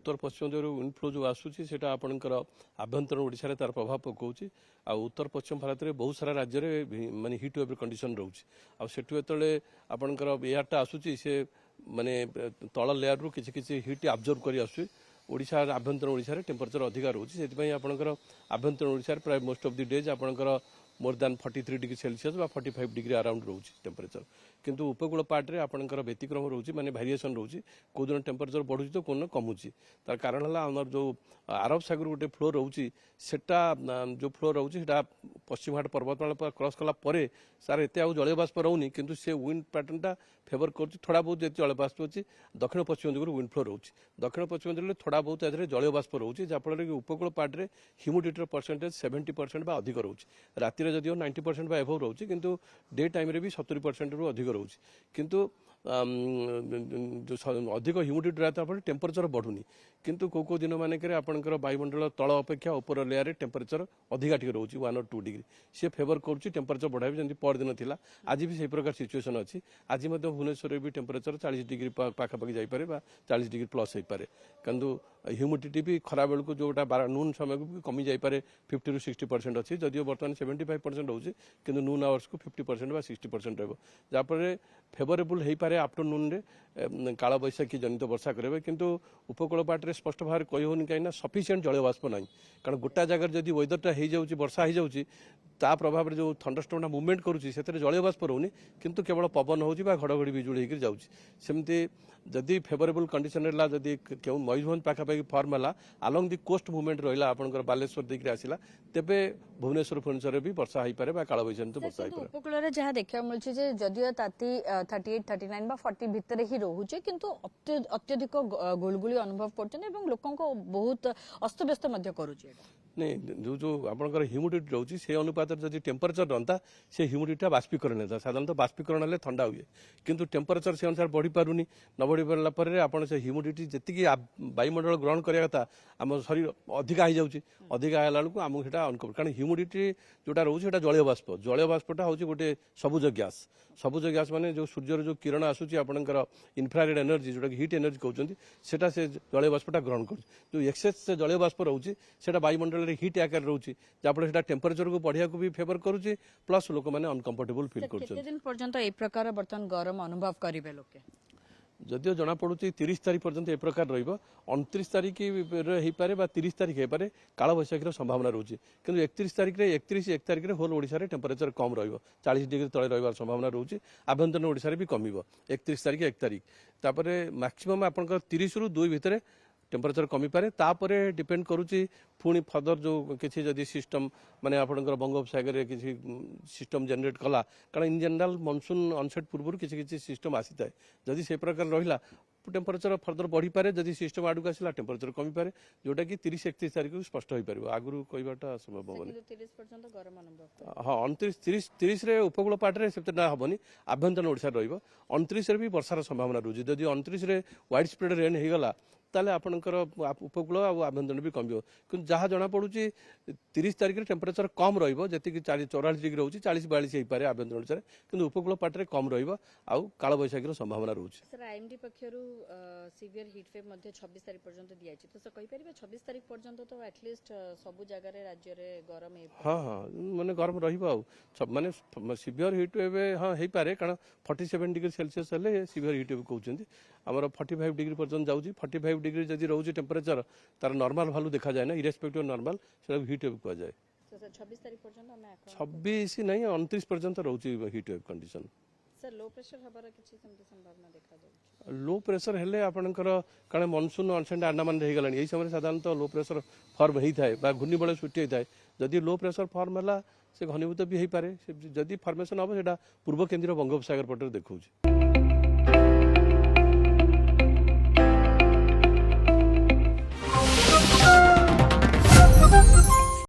उत्तर पश्चिम जो wind flow जो आसूसी से आपंकर आभ्यंतर ओडिशा तार प्रभाव पकाउछि आ उत्तर पश्चिम भारत में बहुत सारा राज्य में माने हीट वेव कंडीशन रोचे आठू जो आपंकर एयरटा आसूसी से माने तल लेयर रु किसी हीट अब्जर्व कर आसुच्छी ओडिशा आभ्यंतर ओडिशा टेम्परेचर अधिक रोचे से आपंकर आभ्यंतर ओडिशा प्राय मोस्ट ऑफ द डेज आपंकर मोर दैन 43 डिग्री सेल्सियस बा 45 डिग्री अराउंड रोचे टेम्परेचर किंतु उपकूल पार्ट रे आपंकर व्यतिक्रम रोचे माने वेरिएशन रोचे को दिन टेम्परेचर बढ़ुची तो कोन कमुची तार कारण है आमर जो अरब सागर गोटे फ्लो रोचे सेटा जो फ्लो रोचे सेटा पश्चिम घाट पर्वतमाला क्रॉस कला परे सार एत जलीय बाष्प रोनी किंतु से विंड पैटर्न टा फेवर कर थोड़ा बहुत जलीय बाष्प अच्छी दक्षिण पश्चिम दिगरू विंड फ्लो रोचे दक्षिण पश्चिम दिगरे थोड़ा बहुत जलीय बाष्प रोचे जहाँफल कि उपकूल पार्ट रे ह्यूमिडिटी परसेंटेज 70% बा अधिक रोचे राति जदिव 90% बा एभव रोचे किंतु डे टाइम रे भी 70% रु अधिक रोचे किंतु जो अधिक ह्यूमिडिटी रहता है टेम्परेचर बढ़ुनी किंतु को दिन मानक आपंकर वायुमंडल तल अपेक्षा ऊपर लेयर टेम्परेचर अधिका टी रोचे 1 और 2 डिग्री सी फेवर कर टेम्परेचर बढ़ाई जमी परदिन थी आज भी से प्रकार सिचुएसन अच्छी आज भुवनेश्वर भी टेम्परेचर 40 डिग्री पाखापाखि जापे 40 डिग्री प्लस हो पारे किंतु ह्यूमिडिटी भी खरा बेल को जोटा नून समय को भी कमी जापे 50 ରୁ 60% अच्छी जदिव बर्तमान 75% रोचे कि नून आवर्स को 50% बा 60% रहा फेवरेबल हो पारे आफ्टरनून रे काल बैशाखी जनित वर्षा करेंगे किंतु उपकूल पार्ट रे स्पष्ट भाव कही होनी कहीं सफिसीयंट जलीय बाष्प ना कारण गोटा जगह जब वेदरटा हो जाऊँगी वर्षा हो जाऊँगी ता प्रभाव में जो थंडरस्टॉर्म मुवमेंट करुँची से जलीय बाष्प रोनी किंतु केवल पवन होची बा घड़घड़ी बिजुली होकर जाऊँगी सेमती जदि फेवरेबल कंडीशन रहा जदि क्यों मयूरभंज पाखापाखि फर्म है आलंग दि कोस्ट मुवमेंट रहा आपंकर बालेश्वर दिग्री आसला तेबे भुवनेश्वर भुवनेश्वर भी वर्षा हो पारे काल बैशाखी वर्षा हो पारे उपकूल जहाँ देखा मिलूँ जदिव ताती 38 39 बा 40 भितर ही रोचे किंतु अत्यधिक गुलगुली अनुभव कर लोक बहुत अस्तव्यस्त करुचे नहीं जो जो आपंकर ह्यूमिडिटी रोचे से अनुपात जब टेम्परेचर रहा से ह्यूमिडिटी बाष्पीकरण होता साधारणतः बाष्पीकरण हेल्ले ठंडा हुए किंतु टेम्परेचर से अनुसार बढ़ी पारुनी न बढ़ी पारा पर आप से ह्यूमिडिटी जी वायुमंडल ग्रहण करने कथा आम शरीर अधिका हो जाऊँगी अधिका है आमको से अनकम्फर्ट कारण ह्यूमिडिटी जोटा रोचे जलीय बाष्पटा हूँ गोटे सबुज गैस माने जो सूर्यर जो किरण आसूची आपंकर इन्फ्रारेड एनर्जी जोटा हिट एनर्जी कहते सेटा से जलीय बाष्पटा ग्रहण कर जो एक्सेस से जलीय बाष्प रोचे सेटा वायुमंडल हिट आकार रोचे जहाँफल टेम्परेचर को बढ़िया को भी फेवर करुच्ची प्लस लोक मैंने अनकम्फर्टेबल फील कर बर्तमान गरम अनुभव करेंगे लोके जदिव जना पड़ू 30 तारीख पर्यंत ए प्रकार रहा 29 तारीख हो पारे 30 तारीख हो पारे काल बैशाखी संभावना रोचे किंतु 31 तारीख रे 1 तारीख रे होल ओडिशा रे टेम्परेचर कम रहिबो 40 डिग्री तले रहिबार संभावना रोचे आभ्यंतर ओडिशा रे भी कमिबो 31 तारीख 1 तारीख तापरे मैक्सिमम आपनकर 30 ରୁ 2 भितर टेम्परेचर कमी पारे तापरे डिपेंड करुच्ची पुणी फर्दर जो किसी जदि सिस्टम माने आपनकर बंगोपसागर किसी सिस्टम जनरेट कला कारण इन जनरल मनसून अनसेट पूर्व किसी सिस्टम आसी थाए जदि से प्रकार रहा टेम्परेचर फर्दर बढ़ी पारे जदि सिस्टम आड़क आसला टेम्परेचर कमी पारे जोटा कि 30-31 तारीख को स्पष्ट हो पार आगु कहवाटा संभव हम हाँ 29-30 रे उपकूल पार्टे से हेनी आभ्यंतर ओडिशा रहा भी वर्षार संभावना रोचे जदि 29 रे वाइड स्प्रेड रेन होगला ताले आपनकर उपकूल आभ्यंतर भी कम कि जहाँ जना पड़ुची 30 तारीख रे टेम्परेचर कम रही जी 44 डिग्री रोचे 40-42 हो पारे आभ्यंतर ओडिशा किंतु उपकूल पार्टे कम रहा काल बैशाखी संभावना रोचे सर आईएमडी पक्षर सीवियर हिट वेव 26 तारीख पर्यंत दिया तो सर कहि परिबे 26 तारीख पर्यंत तो एटलिस्ट सब जगह रे राज्य रे गरम हाँ हाँ माने गरम रहिबो माने सीवियर हिट वेव हाँ हो पारे कारण 47 डिग्री सेल्सियस हेले सीवियर हिट वेव कहउछन्ती हमर 45 डिग्री पर्यंत जाउची 45 डिग्री जदि रोचे टेम्परेचर तार नॉर्मल वैल्यू देखा जाए ना इरेस्पेक्टिव नॉर्मल से हिट वेव कह जाए 26 तारीख पर्यंत 26 नहीं 29 पर्यंत रोचे hit wave condition sir low pressure हबार किछि संभावना देखा जाउची लो प्रेशर हेले आपनकर कारण मनसून अनसेंट अंडमान हो गलानी यही समय साधारणतः लो प्रेशर फर्म होता है घूर्णिबल सृष्टि होता है जदि लो प्रेशर फर्म है से घनीभूत भी हो पारे जदि फर्मेशन हम से पूर्व केन्द्रीय बंगोपसागर पटे देखा